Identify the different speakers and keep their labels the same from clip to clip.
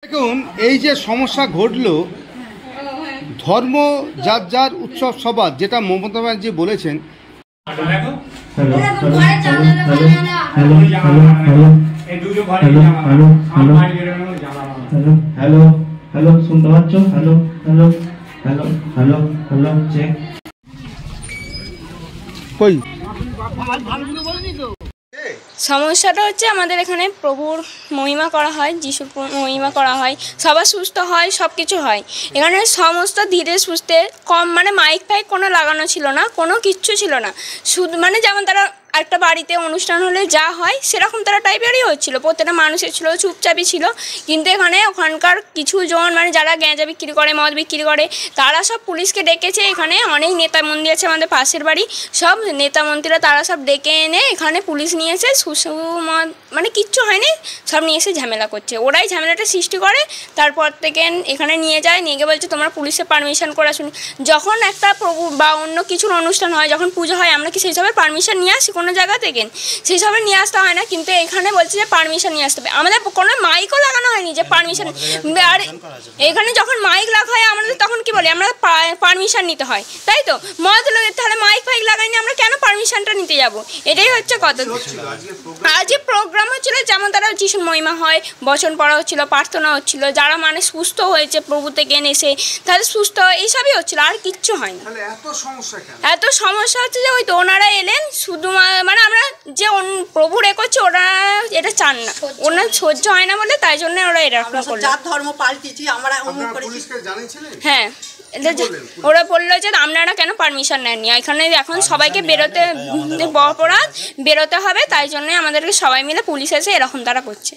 Speaker 1: দেখুন এই যে সমস্যা ঘটলো, ধর্ম যার যার উৎসব সবার, যেটা মমতা ব্যানার্জি বলেছেন।
Speaker 2: হ্যালো হ্যালো শুনতে পাচ্ছ? Hello hello hello hello hello check.
Speaker 1: কই
Speaker 3: সমস্যাটা হচ্ছে আমাদের এখানে প্রভুর মহিমা করা হয়, যিশুর মহিমা করা হয়, সবার সুস্থ হয়, সব কিছু হয়। এখানে সমস্ত ধীরে সুস্থে কম, মানে মাইক ফাইক কোনো লাগানো ছিল না, কোনো কিচ্ছু ছিল না। শুধু মানে যেমন তারা একটা বাড়িতে অনুষ্ঠান হলে যা হয় সেরকম তারা টাইপেরই হচ্ছিলো, প্রত্যেকটা মানুষের ছিল, চুপচাপই ছিল। কিন্তু এখানে ওখানকার কিছু জন মানে যারা গ্যাঁজা বিক্রি করে, মদ বিক্রি করে, তারা সব পুলিশকে ডেকেছে। এখানে অনেক নেতা মন্ত্রী আছে আমাদের পাশের বাড়ি, সব নেতা মন্ত্রীরা তারা সব ডেকে এনে এখানে পুলিশ নিয়ে এসে মদ মানে কিচ্ছু হয়নি, সব নিয়ে এসে ঝামেলা করছে। ওরাই ঝামেলাটা সৃষ্টি করে, তারপর থেকে এখানে নিয়ে যায়, নিয়ে গিয়ে বলছে তোমরা পুলিশে পারমিশন করে আসুন। যখন একটা প্রভু বা অন্য কিছুর অনুষ্ঠান হয়, যখন পুজো হয়, আমরা কি সেই সবের পারমিশন নিয়ে আসি কোনো জায়গা থেকে? সেই সবে নিয়ে আসতে হয় না, কিন্তু এখানে বলছে যে পারমিশন নিয়ে আসতে হবে। আমাদের কোনো মাইকও লাগানো হয়নি যে পারমিশন। আর এখানে যখন মাইক লাগা হয় আমাদের তখন কি বলি, আমরা পারমিশন নিতে হয়, তাই তো? মদ তাহলে মাইক ফাইক লাগাইনি, আমরা কেন পারমিশনটা নিতে যাব? এটাই হচ্ছে কথা। আজকে প্রোগ্রাম হচ্ছিল, যেমন তারা যিশুর মহিমা হয়, বচন পড়া হচ্ছিল, প্রার্থনা হচ্ছিল, যারা মানে সুস্থ হয়েছে প্রভু থেকে এসে তাদের সুস্থ এইসবই হচ্ছিল, আর কিচ্ছু হয়নি। এত সমস্যা হচ্ছে যে ওই তো ওনারা এলেন শুধু, মানে আমরা যে প্রভুর এ করছি ওরা এটা চান না, ওনার সহ্য হয় না বলে, তাই জন্য ওরা এরকম করলো।
Speaker 4: ধর্ম পাল্টেছি আমরা।
Speaker 3: হ্যাঁ, ওরা বললো যে আপনারা কেন পারমিশন নেননি, এখানে এখন সবাইকে বেরোতে অপরাধ বেরোতে হবে, তাই জন্য আমাদেরকে সবাই মিলে পুলিশ এসে এরকম তারা করছে।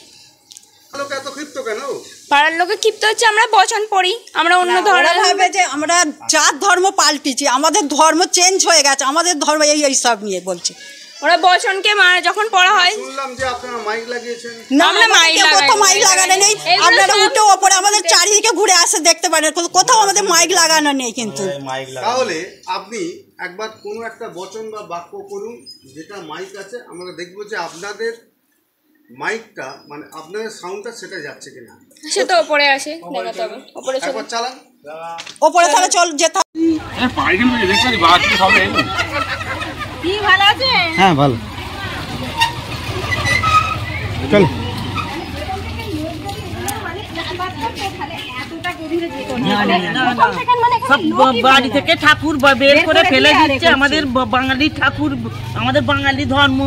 Speaker 3: পাড়ার লোকে ক্ষিপ্ত হচ্ছে, আমরা বচন পড়ি, আমরা অন্য ধর্ম
Speaker 4: ভাবে যে আমরা জাত ধর্ম পাল্টেছি, আমাদের ধর্ম চেঞ্জ হয়ে গেছে, আমাদের ধর্ম এই সব নিয়ে বলছে।
Speaker 3: ওরা বচনকে যখন পড়া হয়,
Speaker 1: শুনলাম যে আপনারা মাইক লাগিয়েছেন।
Speaker 3: না, আমরা মাইক
Speaker 4: লাগানো নেই, আপনারা উঠে ওপরে আমাদের চারিদিকে ঘুরে আসে দেখতে পারেন, কোথাও আমাদের মাইক লাগানো নেই। কিন্তু
Speaker 1: তাহলে আপনি একবার কোনো একটা বচন বা বাক্য করুন যেটা মাইক আছে, আমরা দেখবো যে আপনাদের মাইকটা মানে আপনাদের সাউন্ডটা সেটা যাচ্ছে কিনা।
Speaker 3: সে তো ওপরে আসে, দেখাতে হবে ওপরে
Speaker 1: একবার চালান,
Speaker 4: ওপরে তাহলে চল যেতে হবে।
Speaker 3: কি ভালো আছে?
Speaker 1: হ্যাঁ ভালো, চল।
Speaker 5: বাড়ি থেকে ঠাকুর বের করে ফেলে দিচ্ছে, আমাদের বাঙালি ঠাকুর, আমাদের বাঙালি ধর্ম,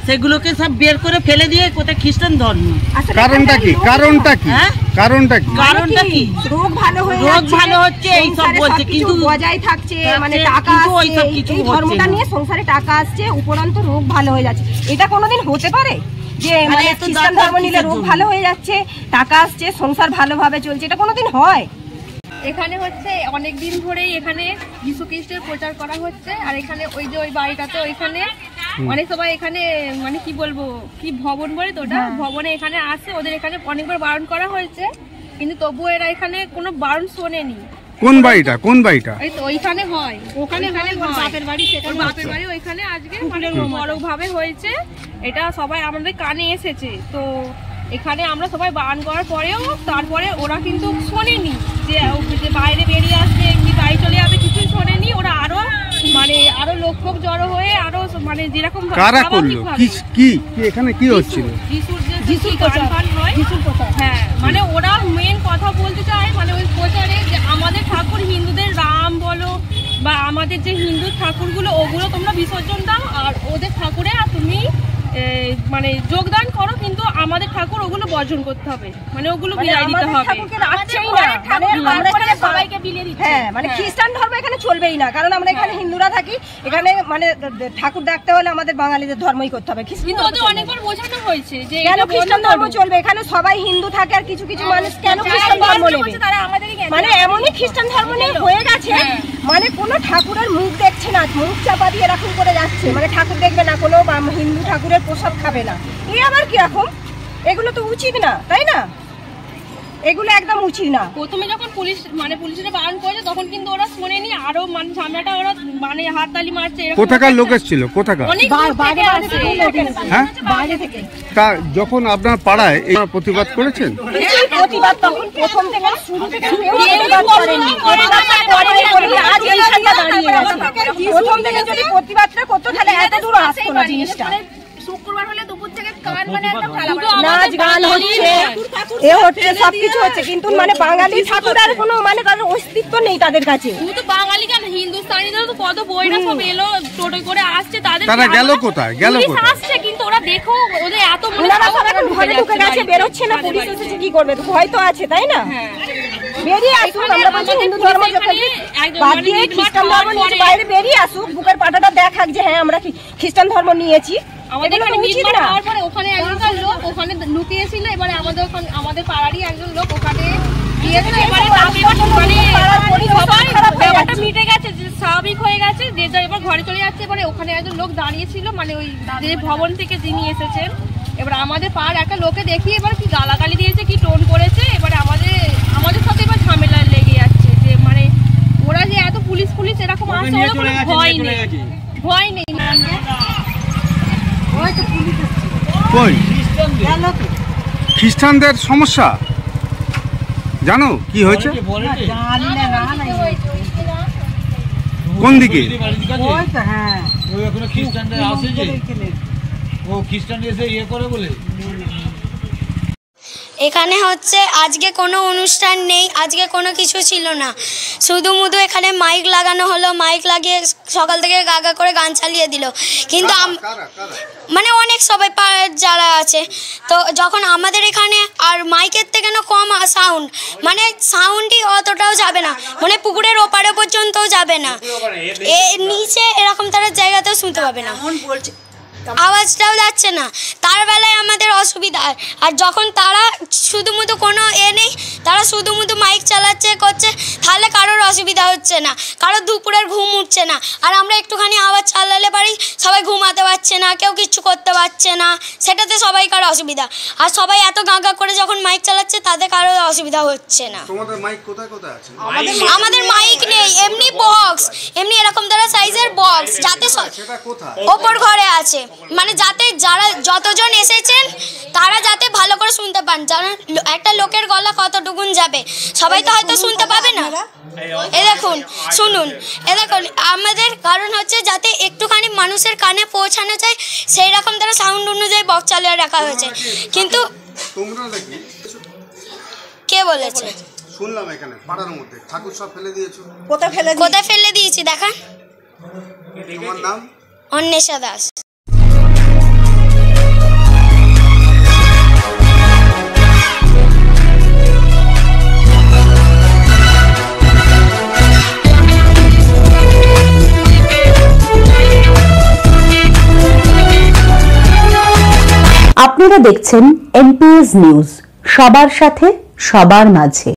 Speaker 5: সেগুলোকে সব বের করে ফেলে দিয়ে কোথায় খ্রিস্টান ধর্ম।
Speaker 1: কারণটা কি? কারণটা কি? কারণটা কি?
Speaker 5: কারণটা কি?
Speaker 6: রোগ ভালো হচ্ছে
Speaker 5: এই সব বলছে, কিন্তু
Speaker 6: বজায় থাকছে, মানে টাকা আসছে, এই ধর্মটা নিয়ে সংসারে টাকা আসছে, উপরন্ত রোগ ভালো হয়ে যাচ্ছে। এটা কোনোদিন হতে পারে যে মানে খ্রিস্টান ধর্ম নিলে রোগ ভালো হয়ে যাচ্ছে, টাকা আসছে, সংসার ভালোভাবে চলছে? এটা কোনোদিন হয়?
Speaker 7: এখানে হচ্ছে অনেক দিন ধরেই এখানে যীশু খ্রিস্টের প্রচার করা হচ্ছে। আর এখানে ওই যে ওই বাড়িটাতে ওইখানে অনেক সবাই এখানে মানে কি বলবো, কি ভবন বলে তো ওটা, ভবনে এখানে আসে, ওদের এখানে অনেকবার বারণ করা হয়েছে, কিন্তু তবুও এরা এখানে কোনো বারণ শোনেনি।
Speaker 1: কোন বাড়িটা? কোন বাড়িটা?
Speaker 7: এই তো ওইখানে হয়, ওখানে বাপের বাড়ি, ওর বাপের বাড়ি ওইখানে আজকে মানে বড় ভাবে হয়েছে। এটা সবাই আমাদের কানে এসেছে, তো এখানে আমরা সবাই বারণ করার পরেও তারপরে ওরা কিন্তু শোনেনি, যে বাইরে বেরিয়ে আসবে কি বাড়ি চলে যাবে, কিছুই শোনেনি। ওরা আরো মানে আরো লোক জড়ো হয়ে আরো মানে যেরকম
Speaker 1: কারা করলো, কি এখানে কি হচ্ছিল?
Speaker 7: যিশুর গান হয়, হ্যাঁ, মানে ওরা মেন কথা বলতে চায়, মানে ওই প্রচারে যে আমাদের ঠাকুর হিন্দুদের রাম বলো বা আমাদের যে হিন্দু ঠাকুরগুলো ওগুলো তোমরা বিসর্জন দাও, আর ওদের ঠাকুরে তুমি মানে যোগদান করো, কিন্তু আমাদের ঠাকুর ওগুলো বর্জন করতে হবে, মানে ওগুলো বিদায় দিতে হবে।
Speaker 6: হ্যাঁ, মানে খ্রিস্টান ধর্ম এখানে চলবেই না, কারণ আমরা এখানে হিন্দুরা থাকি, এখানে মানে ঠাকুর ডাকতে হলে আমাদের বাঙালিদের ধর্মই করতে হবে।
Speaker 7: কিন্তু ওদের অনেকবার বোঝানো হয়েছে যে
Speaker 6: কেন খ্রিস্টান ধর্ম চলবে, এখানে সবাই হিন্দু থাকে, আর কিছু কিছু মানুষ কেন খ্রিস্টান ধর্ম নেবে? মানে এমনই খ্রিস্টান ধর্ম নিয়ে হয়ে গেছে, মানে কোনো ঠাকুরের মুখ দেখছে না, মুখ চাপা দিয়ে এরকম করে যাচ্ছে, মানে ঠাকুর দেখবে না, কোনো হিন্দু ঠাকুরের প্রসাদ খাবে না। এই আবার কিরকম? এগুলো তো উচিত না, তাই না? এগুলো একদম উচিত না।
Speaker 7: প্রথমে যখন পুলিশরা বারণ করেছে তখন কিন্তু ওরা শোনেনি, আরো ঝামেলাটা ওরা হাততালি মারছে।
Speaker 1: কোথাকার লোক এসেছিল? কোথাকার? হ্যাঁ,
Speaker 6: বাইরে থেকে।
Speaker 1: তা যখন আপনার পাড়ায় এই প্রতিবাদ করেছেন?
Speaker 6: প্রতিবাদ তখন প্রথম থেকে শুরু থেকে প্রতিবাদ করেনি, আজ এইখানটা দাঁড়িয়ে আছে। প্রথম থেকে যদি প্রতিবাদটা করতো তাহলে এত দূর আসতো না জিনিসটা।
Speaker 7: শুক্রবার হলে দুপুর থেকে
Speaker 6: নাচ গান হচ্ছে, এ হচ্ছে, সবকিছু হচ্ছে, কিন্তু বাঙালি ঠাকুর আর কোনো কারোর অস্তিত্ব নেই তাদের কাছে।
Speaker 7: শুধু বাঙালি কেন, হিন্দুস্তানিদের তো কত বইরা সব এলো, টোটো করে আসছে,
Speaker 1: তারা গেল কোথায়?
Speaker 7: আসছে, কিন্তু ওরা দেখো ওদের এত
Speaker 6: ঘরে ঢুকে গেছে, বেরোচ্ছে না, পুলিশ এসেছে, কি করবে? ভয় তো আছে, তাই না? বেরিয়ে আসুন, আমরা বলছি হিন্দু ধর্ম বাদ দিয়ে খ্রিস্টান ধর্ম নিয়ে বাইরে বেরিয়ে আসুক, বুকের পাটাটা দেখাক যে হ্যাঁ আমরা খ্রিস্টান ধর্ম নিয়েছি।
Speaker 7: ওখানে একজন লোক ওখানে লুকিয়েছিল, এবারে আমাদের পাড়ারই একজন লোক ওখানে ব্যাপারটা মিটে গেছে, স্বাভাবিক হয়ে গেছে, যে যা এবার ঘরে চলে যাচ্ছে। এবারে ওখানে একজন লোক দাঁড়িয়েছিল, ওই যে ভবন থেকে যিনি এসেছেন, এবার আমাদের পাড়ার একটা লোকে দেখিয়ে এবার কি গালাগালি দিয়েছে, কি টোন করেছে। এবারে আমাদের সাথে এবার ঝামেলা লেগে যাচ্ছে, যে ওরা যে এত পুলিশ এরকম আসছে, ওরা কোনো ভয় নেই।
Speaker 1: খ্রিস্টানদের সমস্যা জানো কি হয়েছে? কোন দিকে?
Speaker 8: এখানে হচ্ছে আজকে কোনো অনুষ্ঠান নেই, আজকে কোনো কিছু ছিল না, শুধু এখানে মাইক লাগানো হলো, মাইক লাগিয়ে সকাল থেকে গাগা করে গান চালিয়ে দিল। কিন্তু অনেক সবাই যারা আছে, তো যখন আমাদের এখানে আর মাইকের থেকে না কম সাউন্ড, সাউন্ডই অতটাও যাবে না, পুকুরের ওপারে পর্যন্তও যাবে না, নিচে এরকম তারা জায়গাতেও শুনতে পাবে না, আওয়াজটাও যাচ্ছে না। তার বেলায় আমাদের অসুবিধা। আর যখন তারা শুধু কোনো নেই, তারা শুধু মাইক চালাচ্ছে করছে, তাহলে কারোর অসুবিধা হচ্ছে না, কারোর দুপুরের ঘুম উঠছে না। আর আমরা একটুখানি আওয়াজ চালালে পারি, সবাই ঘুমাতে পারছে না, কেউ কিচ্ছু করতে পারছে না, সেটাতে সবাইকার অসুবিধা। আর সবাই এত গাঁগা করে যখন মাইক চালাচ্ছে, তাদের কারোর অসুবিধা হচ্ছে না। আমাদের মাইক নেই, এমনি বক্স, এমনি এরকম তারা সাইজের বক্স, যাতে ওপর ঘরে আছে, যাতে যারা যতজন এসেছেন তারা যাতে ভালো করে শুনতে পান। একটা লোকের গলা কতটুকুন যাবে, সবাই তো হয়তো শুনতে পাবে না। দেখুন, শুনুন, দেখুন, আমাদের কারণ হচ্ছে যাতে একটুখানি মানুষের কানে পৌঁছানো যায়, সেই রকম তারা সাউন্ড অনুযায়ী বক্স চালিয়ে রাখা হয়েছে। কিন্তু কে বলেছে?
Speaker 1: শুনলাম এখানে পাড়ার মধ্যে ঠাকুর সব ফেলে দিয়েছো।
Speaker 8: কোথায় ফেলে দিয়েছি দেখান।
Speaker 1: তোমার নাম?
Speaker 8: অন্বেষা দাস।
Speaker 9: আপনারা দেখছেন এনপিএস নিউজ, সবার সাথে সবার মাঝে।